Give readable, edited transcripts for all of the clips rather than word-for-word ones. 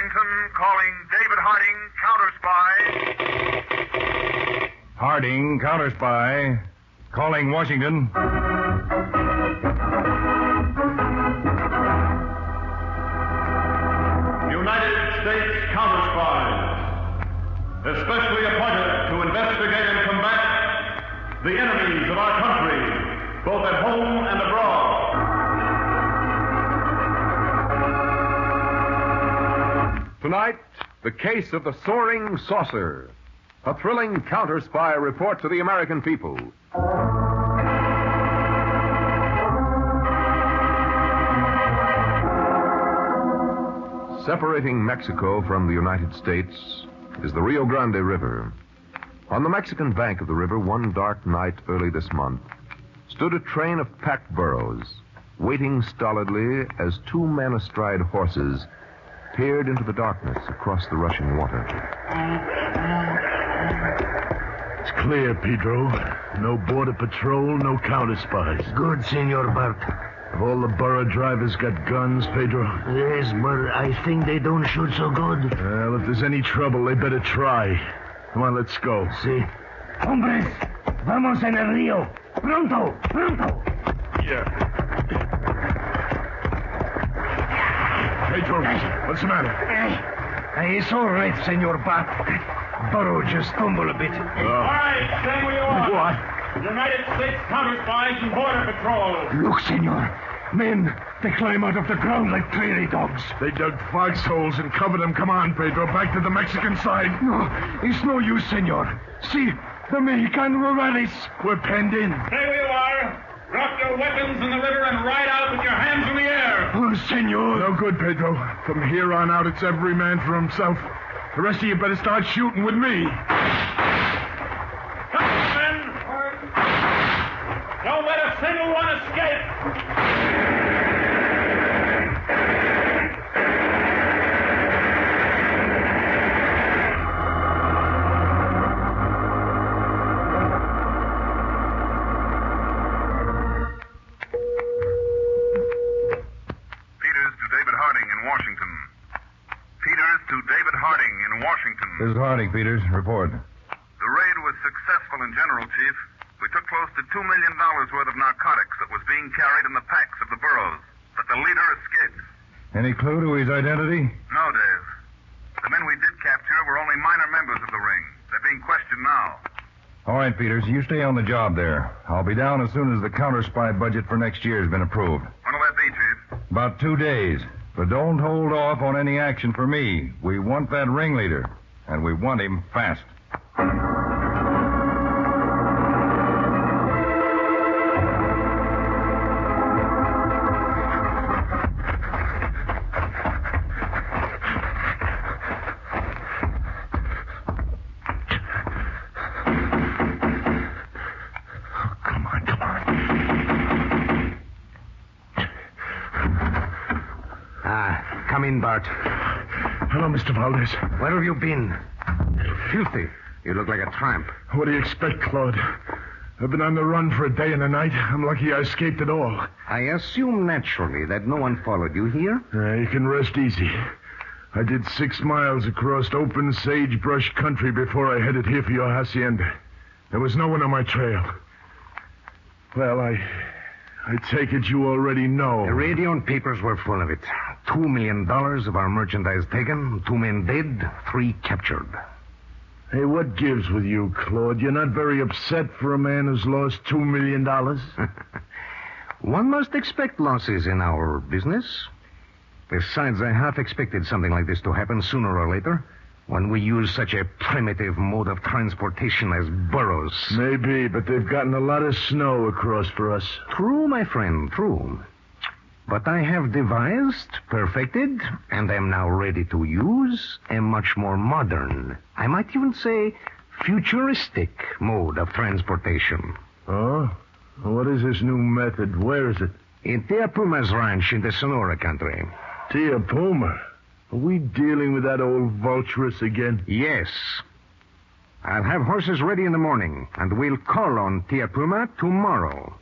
Washington, calling David Harding, counterspy. Harding, counterspy. Calling Washington. United States Counterspy, especially appointed to investigate and combat the enemies of our country, both at home and abroad. Tonight, the case of the Soaring Saucer, a thrilling counter-spy report to the American people. Separating Mexico from the United States is the Rio Grande River. On the Mexican bank of the river, one dark night early this month, stood a train of pack burros, waiting stolidly as two men astride horses peered into the darkness across the rushing water. It's clear, Pedro. No border patrol, no counter-spies. Good, Senor Bart. Have all the burro drivers got guns, Pedro? Yes, but I think they don't shoot so good. Well, if there's any trouble, they better try. Come on, let's go. Si. Hombres, vamos en el río. Pronto, pronto. Yeah. Pedro, what's the matter? It's all right, Senor Bart. Burro just stumbled a bit. All right, stay where you are. What? United States Counterspies and Border Patrol. Look, Senor. Men, they climb out of the ground like prairie dogs. They dug foxholes and covered them. Come on, Pedro, back to the Mexican side. No, it's no use, Senor. See, the Mexican rurales. We're penned in. Stay where you are. Drop your weapons in the river and ride out with your hands in the air. Oh, Senor. No good, Pedro. From here on out, it's every man for himself. The rest of you better start shooting with me. Come on, men. Don't let a single one escape. This is Harding, Peters. Report. The raid was successful in general, Chief. We took close to $2 million worth of narcotics that was being carried in the packs of the burros. But the leader escaped. Any clue to his identity? No, Dave. The men we did capture were only minor members of the ring. They're being questioned now. All right, Peters. You stay on the job there. I'll be down as soon as the counter-spy budget for next year has been approved. When'll that be, Chief? About 2 days. But don't hold off on any action for me. We want that ringleader. And we want him fast. Come on. Come in, Bart. Hello, Mr. Valdez. Where have you been? Filthy. You look like a tramp. What do you expect, Claude? I've been on the run for a day and a night. I'm lucky I escaped at all. I assume naturally that no one followed you here? You can rest easy. I did 6 miles across open sagebrush country before I headed here for your hacienda. There was no one on my trail. Well, I take it you already know. The radio and papers were full of it. $2 million of our merchandise taken, 2 men dead, 3 captured. Hey, what gives with you, Claude? You're not very upset for a man who's lost $2 million? One must expect losses in our business. Besides, I half expected something like this to happen sooner or later, when we use such a primitive mode of transportation as burros. Maybe, but they've gotten a lot of snow across for us. True, my friend, true. But I have devised, perfected, and am now ready to use a much more modern, I might even say futuristic mode of transportation. Oh? What is this new method? Where is it? In Tia Puma's ranch in the Sonora country. Tia Puma? Are we dealing with that old vulturess again? Yes. I'll have horses ready in the morning, and we'll call on Tia Puma tomorrow.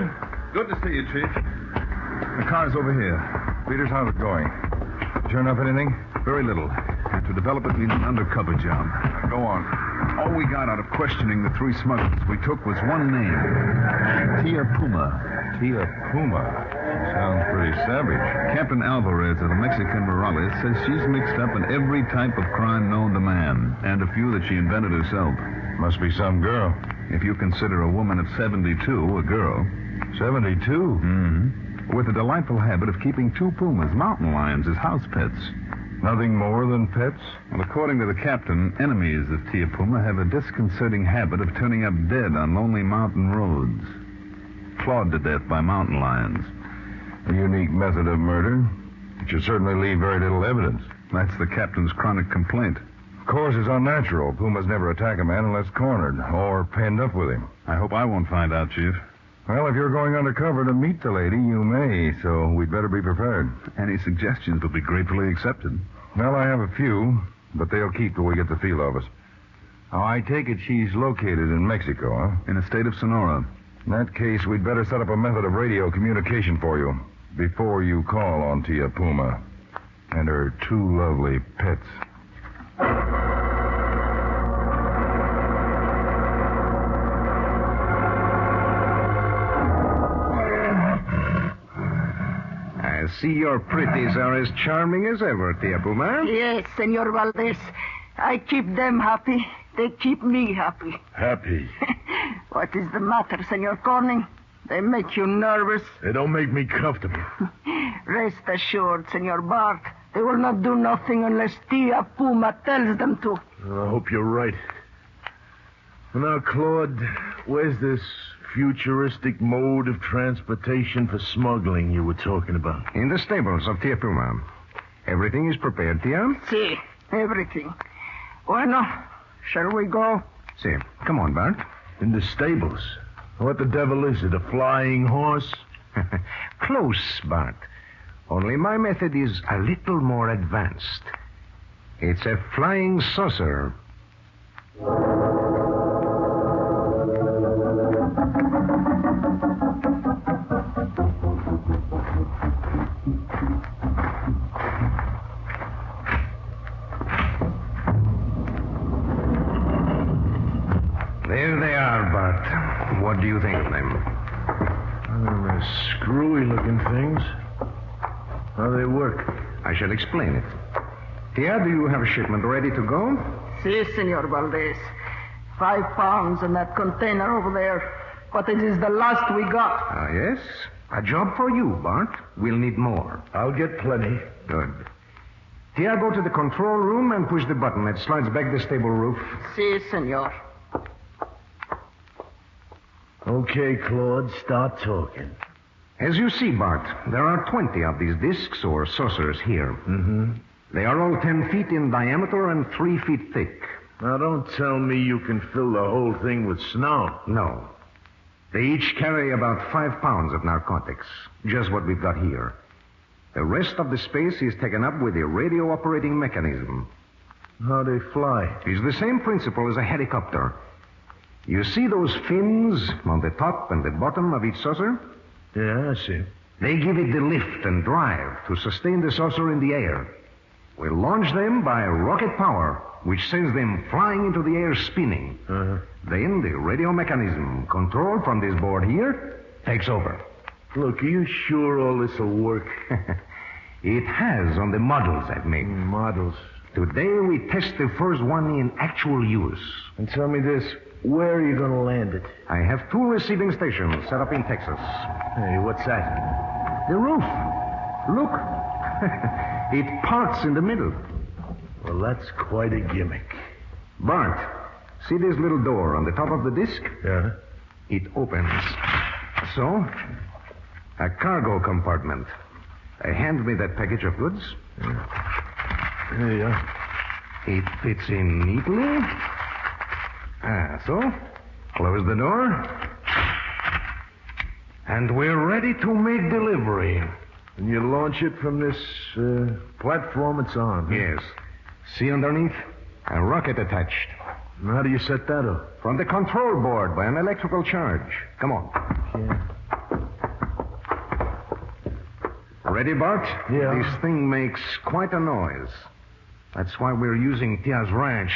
Peter? Good to see you, Chief. The car's over here. Peters, how's it going? Turn up anything? Very little. And to develop it means an undercover job. Go on. All we got out of questioning the three smugglers we took was one name. Tia Puma. Tia Puma. She sounds pretty savage. Captain Alvarez of the Mexican Morales says she's mixed up in every type of crime known to man, and a few that she invented herself. Must be some girl. If you consider a woman of 72 a girl. 72? Mm-hmm. With a delightful habit of keeping two pumas, mountain lions, as house pets. Nothing more than pets? Well, according to the captain, enemies of Tia Puma have a disconcerting habit of turning up dead on lonely mountain roads. Clawed to death by mountain lions. A unique method of murder. It should certainly leave very little evidence. That's the captain's chronic complaint. Of course, it's unnatural. Pumas never attack a man unless cornered or penned up with him. I hope I won't find out, Chief. Well, if you're going undercover to meet the lady, you may, so we'd better be prepared. Any suggestions will be gratefully accepted. Well, I have a few, but they'll keep till we get the feel of us. Now, I take it she's located in Mexico, huh? In the state of Sonora. In that case, we'd better set up a method of radio communication for you before you call on Tia Puma and her two lovely pets. I see your pretties are as charming as ever, Tia Puma. Yes, Senor Valdez. I keep them happy. They keep me happy. Happy. What is the matter, Senor Corning? They make you nervous. They don't make me comfortable. Rest assured, Senor Bart. They will not do nothing unless Tia Puma tells them to. I hope you're right. Well, now, Claude, where's this futuristic mode of transportation for smuggling you were talking about? In the stables of Tia Puma. Everything is prepared, Tia? See, everything. Bueno, shall we go? See, come on, Bart. In the stables? What the devil is it, a flying horse? Close, Bart. Only my method is a little more advanced. It's a flying saucer. There they are, Bart. What do you think of them? They're screwy-looking things. How they work? I shall explain it. Tia, do you have a shipment ready to go? Si, Senor Valdez. 5 pounds in that container over there. But it is the last we got. Ah, yes? A job for you, Bart. We'll need more. I'll get plenty. Good. Tia, go to the control room and push the button that slides back the stable roof. Si, Senor. Okay, Claude, start talking. As you see, Bart, there are 20 of these discs or saucers here. Mm-hmm. They are all 10 feet in diameter and 3 feet thick. Now, don't tell me you can fill the whole thing with snow. No. They each carry about 5 pounds of narcotics, just what we've got here. The rest of the space is taken up with a radio operating mechanism. How they fly? It's the same principle as a helicopter. You see those fins on the top and the bottom of each saucer? Yeah, I see. They give it the lift and drive to sustain the saucer in the air. We launch them by rocket power, which sends them flying into the air spinning. Uh-huh. Then the radio mechanism, controlled from this board here, takes over. Look, are you sure all this will work? It has on the models I've made. Models. Today we test the first one in actual use. And tell me this, where are you going to land it? I have 2 receiving stations set up in Texas. Hey, what's that? The roof. Look. It parts in the middle. Well, that's quite a gimmick. Bart, see this little door on the top of the disc? Yeah? It opens. So, a cargo compartment. Hand me that package of goods. There you are. It fits in neatly. So, close the door. And we're ready to make delivery. And you launch it from this platform it's on. Huh? Yes. See underneath? A rocket attached. And how do you set that up? From the control board by an electrical charge. Come on. Yeah. Ready, Bart? Yeah. This thing makes quite a noise. That's why we're using Tia's ranch.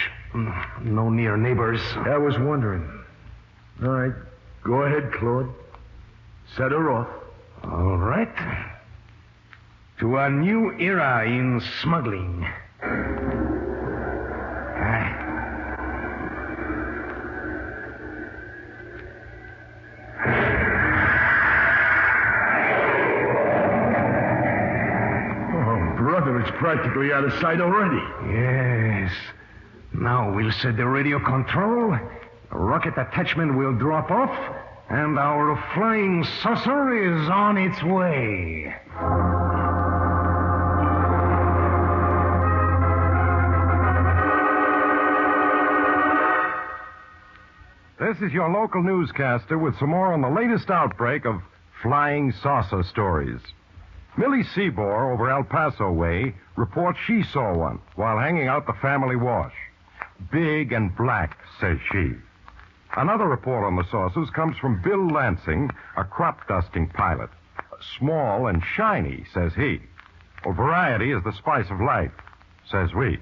No near neighbors. I was wondering. All right. Go ahead, Claude. Set her off. All right. To a new era in smuggling. Brother, it's practically out of sight already. Yes. Now we'll set the radio control, the rocket attachment will drop off, and our flying saucer is on its way. This is your local newscaster with some more on the latest outbreak of flying saucer stories. Millie Seabour over El Paso way reports she saw one while hanging out the family wash. Big and black, says she. Another report on the saucers comes from Bill Lansing, a crop dusting pilot. Small and shiny, says he. Well, variety is the spice of life, says we.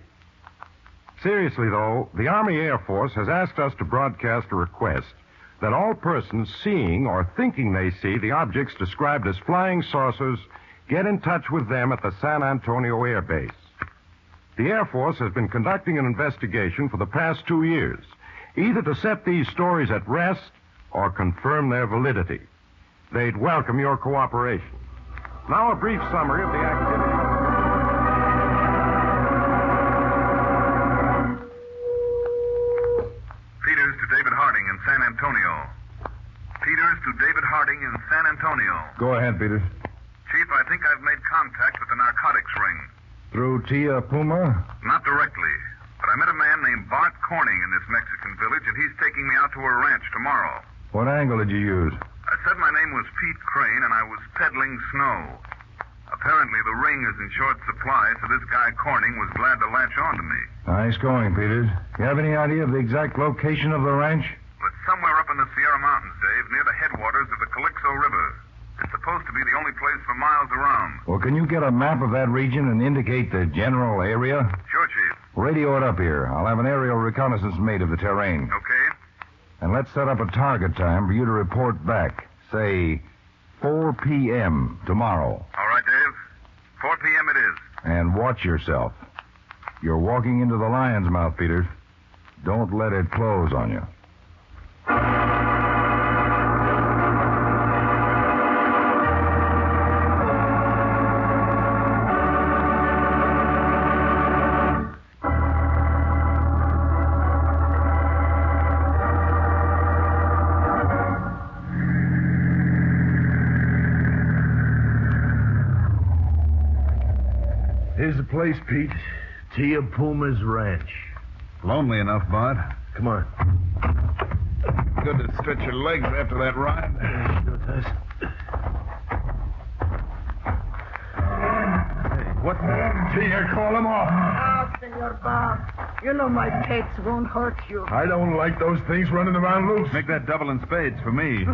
Seriously, though, the Army Air Force has asked us to broadcast a request that all persons seeing or thinking they see the objects described as flying saucers get in touch with them at the San Antonio Air Base. The Air Force has been conducting an investigation for the past 2 years, either to set these stories at rest or confirm their validity. They'd welcome your cooperation. Now a brief summary of the activity. Peters to David Harding in San Antonio. Peters to David Harding in San Antonio. Go ahead, Peters. Chief, I think I've made contact with the narcotics ring. Through Tia Puma? Not directly, but I met a man named Bart Corning in this Mexican village, and he's taking me out to a ranch tomorrow. What angle did you use? I said my name was Pete Crane, and I was peddling snow. Apparently, the ring is in short supply, so this guy Corning was glad to latch on to me. Nice going, Peters. You have any idea of the exact location of the ranch? Well, it's somewhere up in the Sierra Mountains, Dave, near the headwaters of the Calixto River. It's supposed to be the only place for miles around. Well, can you get a map of that region and indicate the general area? Sure, Chief. Radio it up here. I'll have an aerial reconnaissance made of the terrain. Okay. And let's set up a target time for you to report back. Say, 4 p.m. tomorrow. All right, Dave. 4 p.m. it is. And watch yourself. You're walking into the lion's mouth, Peters. Don't let it close on you. Here's the place, Pete. Tia Puma's ranch. Lonely enough, Bart. Come on. Good to stretch your legs after that ride. Sure does. Hey, what? Tia, call him off. Ah, Senor Bob. You know my pets won't hurt you. I don't like those things running around loose. Make that double in spades for me.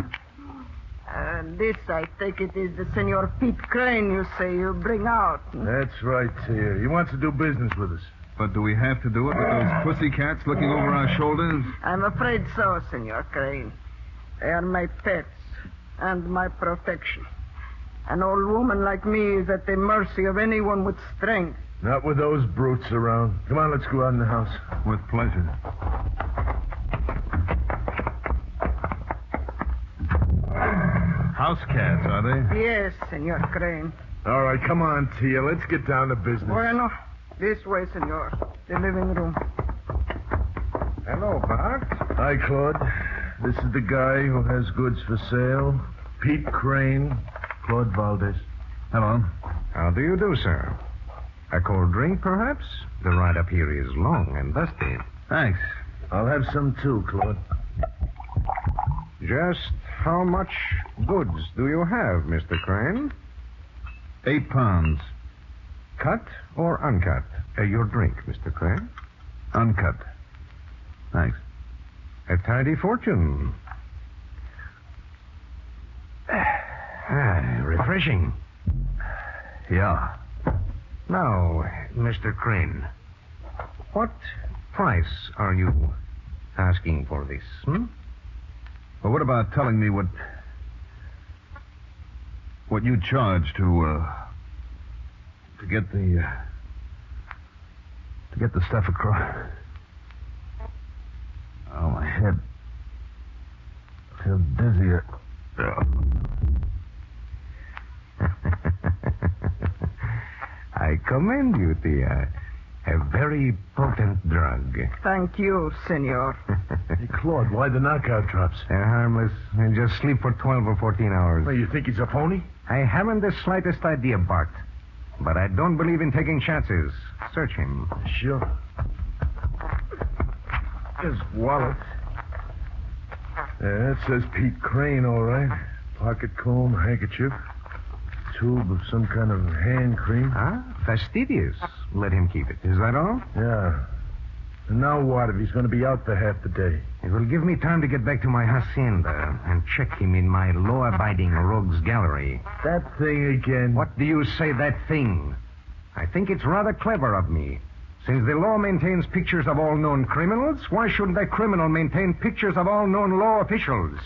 This, I think it is the Senor Pete Crane you say you bring out. That's right, Tia. He wants to do business with us. But do we have to do it with those pussycats looking over our shoulders? I'm afraid so, Senor Crane. They are my pets and my protection. An old woman like me is at the mercy of anyone with strength. Not with those brutes around. Come on, let's go out in the house. With pleasure. House cats, are they? Yes, Senor Crane. All right, come on, Tia. Let's get down to business. Bueno, this way, Senor. The living room. Hello, Bart. Hi, Claude. This is the guy who has goods for sale. Pete Crane, Claude Valdez. Hello. How do you do, sir? A cold drink, perhaps? The ride up here is long and dusty. Thanks. I'll have some too, Claude. Just how much goods do you have, Mr. Crane? 8 pounds. Cut or uncut? Your drink, Mr. Crane. Uncut. Thanks. A tidy fortune. Refreshing. Yeah. Now, Mr. Crane, what price are you asking for this, Well, what about telling me what you charge to get the stuff across? Oh, my head. I feel dizzy. I commend you, Tia. A very potent drug. Thank you, senor. Hey, Claude, why the knockout drops? They're harmless. They just sleep for 12 or 14 hours. Well, you think he's a phony? I haven't the slightest idea, Bart. But I don't believe in taking chances. Search him. Sure. His wallet. Yeah, it says Pete Crane, all right. Pocket comb, handkerchief, tube of some kind of hand cream. Huh? Fastidious. Let him keep it. Is that all? Yeah. And now what if he's going to be out for half the day? It will give me time to get back to my hacienda and check him in my law-abiding rogues gallery. That thing again. What do you say, that thing? I think it's rather clever of me. Since the law maintains pictures of all known criminals, why shouldn't a criminal maintain pictures of all known law officials?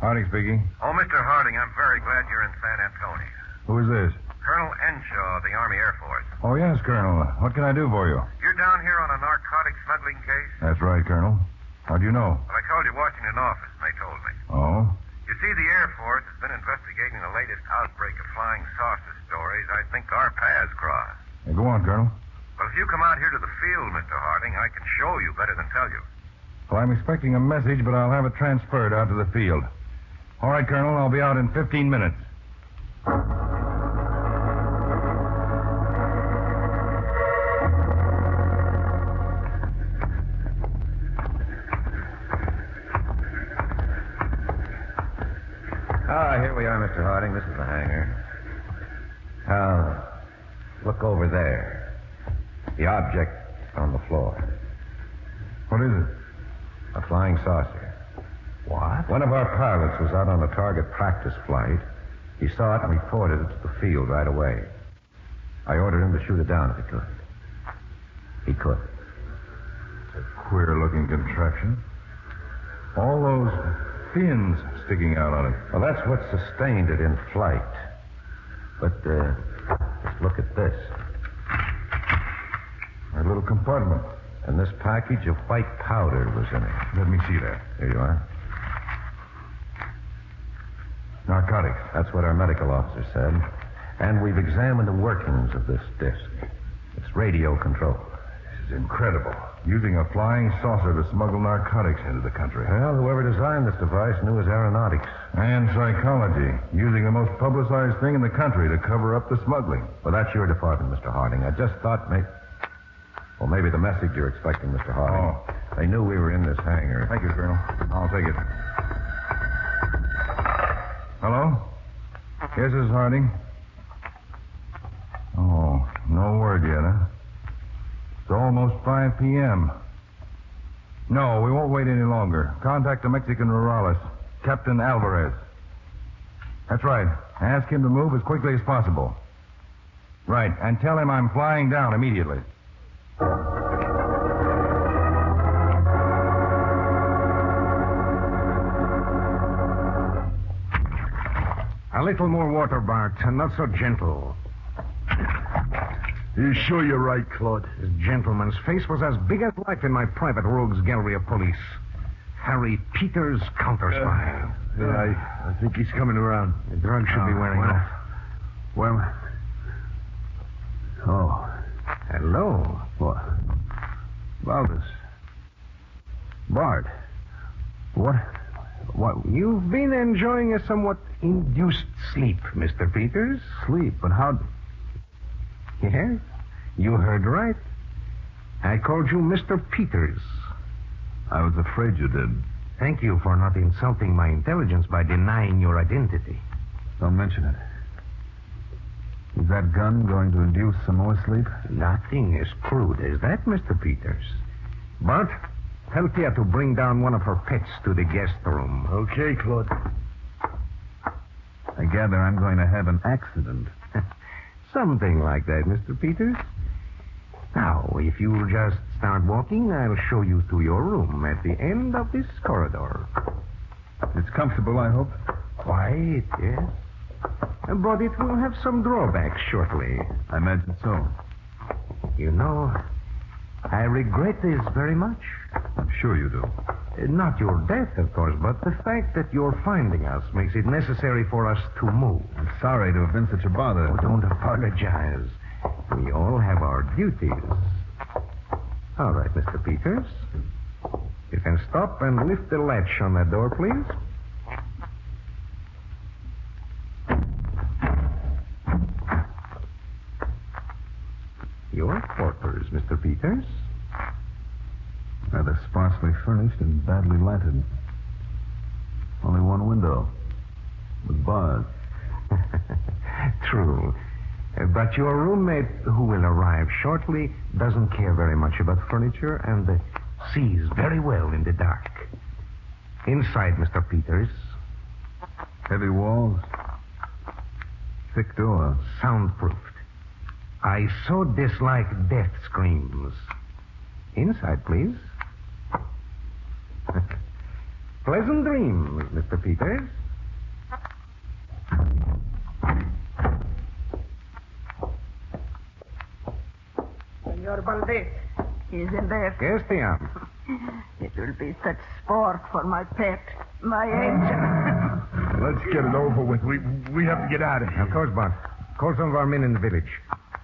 Harding speaking. Oh, Mr. Harding, I'm very glad you're in San Antonio. Who is this? Colonel Enshaw of the Army Air Force. Oh, yes, Colonel. What can I do for you? You're down here on a narcotic smuggling case? That's right, Colonel. How'd you know? Well, I called your Washington office, and they told me. Oh? You see, the Air Force has been investigating the latest outbreak of flying saucer stories. I think our paths cross. Hey, go on, Colonel. Well, if you come out here to the field, Mr. Harding, I can show you better than tell you. Well, I'm expecting a message, but I'll have it transferred out to the field. All right, Colonel, I'll be out in 15 minutes. Here we are, Mr. Harding. This is the hangar. Now, look over there. The object on the floor. What is it? A flying saucer. What? One of our pilots was out on a target practice flight. He saw it and reported it to the field right away. I ordered him to shoot it down if he could. He could. It's a queer-looking contraption. All those fins sticking out on it. Well, that's what sustained it in flight. But, just look at this. A little compartment. And this package of white powder was in it. Let me see that. There you are. Narcotics. That's what our medical officer said. And we've examined the workings of this disc. It's radio controlled. This is incredible. Using a flying saucer to smuggle narcotics into the country. Well, whoever designed this device knew his aeronautics. And psychology. Using the most publicized thing in the country to cover up the smuggling. Well, that's your department, Mr. Harding. I just thought maybe the message you're expecting, Mr. Harding. Oh. They knew we were in this hangar. Thank you, Colonel. I'll take it. Hello? Yes, this is Harding. Oh, no word yet, huh? It's almost 5 p.m. No, we won't wait any longer. Contact the Mexican rurales, Captain Alvarez. That's right. Ask him to move as quickly as possible. Right, and tell him I'm flying down immediately. A little more water, Bart, and not so gentle. You sure you're right, Claude? This gentleman's face was as big as life in my private rogues gallery of police. Harry Peters, Counterspy. I think he's coming around. The drug should be wearing off. Well. Oh. Hello. What? Valdez. Bart. What? You've been enjoying a somewhat induced sleep, Mr. Peters. Sleep? But how... Yes, you heard right. I called you Mr. Peters. I was afraid you did. Thank you for not insulting my intelligence by denying your identity. Don't mention it. Is that gun going to induce some more sleep? Nothing as crude as that, Mr. Peters. Bart, tell Tia to bring down one of her pets to the guest room. Okay, Claude. I gather I'm going to have an accident. Something like that, Mr. Peters. Now, if you'll just start walking, I'll show you to your room at the end of this corridor. It's comfortable, I hope. Quiet, yes. But it will have some drawbacks shortly. I imagine so. You know, I regret this very much. I'm sure you do. Not your death, of course, but the fact that you're finding us makes it necessary for us to move. I'm sorry to have been such a bother. Oh, don't apologize. We all have our duties. All right, Mr. Peters. You can stop and lift the latch on that door, please. Your quarters, Mr. Peters. Rather sparsely furnished and badly lighted. Only one window. With bars. True. But your roommate, who will arrive shortly, doesn't care very much about furniture and sees very well in the dark. Inside, Mr. Peters. Heavy walls. Thick door. Soundproofed. I so dislike death screams. Inside, please. Pleasant dreams, Mr. Peters. Senor Valdez, he's in there. Yes, Tia. It will be such sport for my pet, my angel. Let's get it over with. We have to get out of here. Of course, Bart. Call some of our men in the village.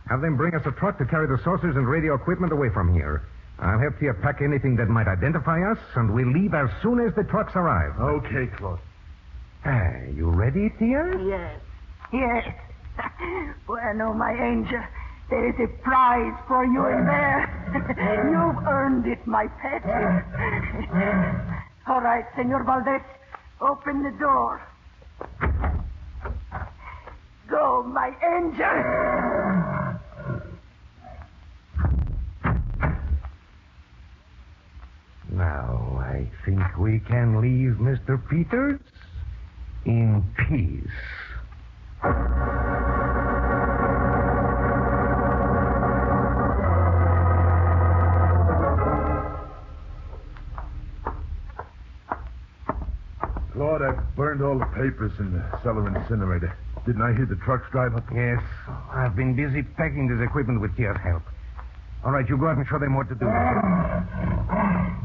Have them bring us a truck to carry the saucers and radio equipment away from here. I'll have Tia pack anything that might identify us, and we'll leave as soon as the trucks arrive. Okay, Claude. You ready, Tia? Yes, yes. Bueno, my angel, there is a prize for you in there. You've earned it, my pet. All right, Senor Valdez, open the door. Go, my angel. Now, I think we can leave Mr. Peters in peace. Claude, I burned all the papers in the cellar incinerator. Didn't I hear the trucks drive up? Yes, I've been busy packing this equipment with Tia's help. All right, you go out and show them what to do.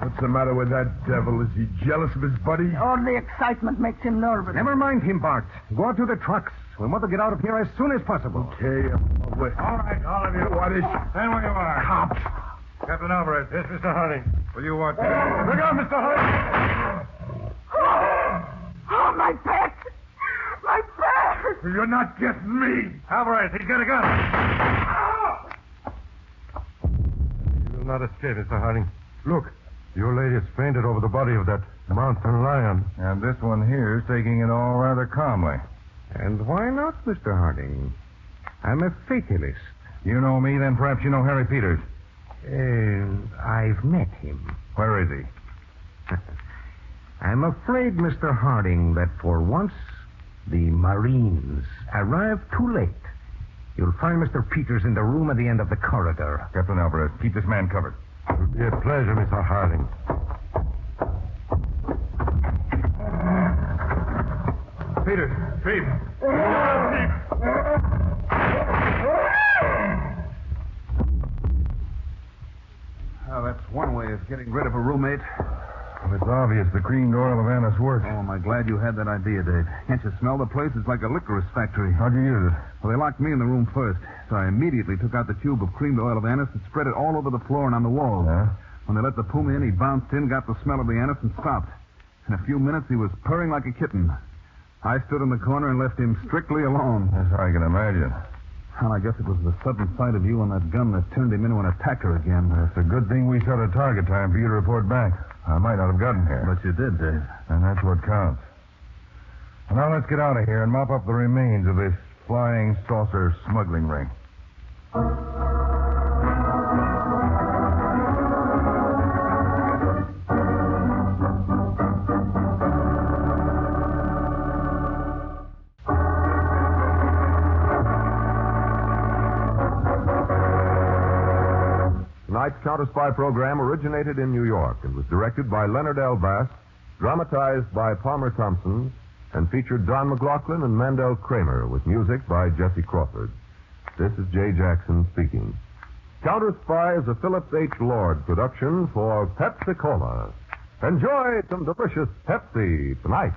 What's the matter with that devil? Is he jealous of his buddy? All the excitement makes him nervous. Never mind him, Bart. Go out to the trucks. We want to get out of here as soon as possible. Okay, wait. All right, all of you. What is... Stand where you are. Cops. Captain Alvarez. Yes, Mr. Harding. Will you watch? Look out, Mr. Harding. Oh, my pet. My pet. You're not getting me. Alvarez, he's got a gun. You will not escape, Mr. Harding. Look, your lady is fainted over the body of that mountain lion. And this one here is taking it all rather calmly. And why not, Mr. Harding? I'm a fatalist. You know me, then perhaps you know Harry Peters. I've met him. Where is he? I'm afraid, Mr. Harding, that for once the Marines arrived too late. You'll find Mr. Peters in the room at the end of the corridor. Captain Alvarez, keep this man covered. It will be a pleasure, Mr. Harding. Peters, Pete. Well, that's one way of getting rid of a roommate. Well, it's obvious the creamed oil of anise works. Oh, am I glad you had that idea, Dave. Can't you smell the place? It's like a licorice factory. How'd you use it? Well, they locked me in the room first, so I immediately took out the tube of creamed oil of anise and spread it all over the floor and on the walls. Yeah? When they let the puma in, he bounced in, got the smell of the anise, and stopped. In a few minutes, he was purring like a kitten. I stood in the corner and left him strictly alone. That's how I can imagine. Well, I guess it was the sudden sight of you on that gun that turned him into an attacker again. It's a good thing we set a target time for you to report back. I might not have gotten here. But you did, Dave. And that's what counts. Well, now let's get out of here and mop up the remains of this flying saucer smuggling ring. Tonight's Counterspy program originated in New York and was directed by Leonard L. Bass, dramatized by Palmer Thompson, and featured Don McLaughlin and Mandel Kramer with music by Jesse Crawford. This is Jay Jackson speaking. Counterspy is a Philip H. Lord production for Pepsi-Cola. Enjoy some delicious Pepsi tonight.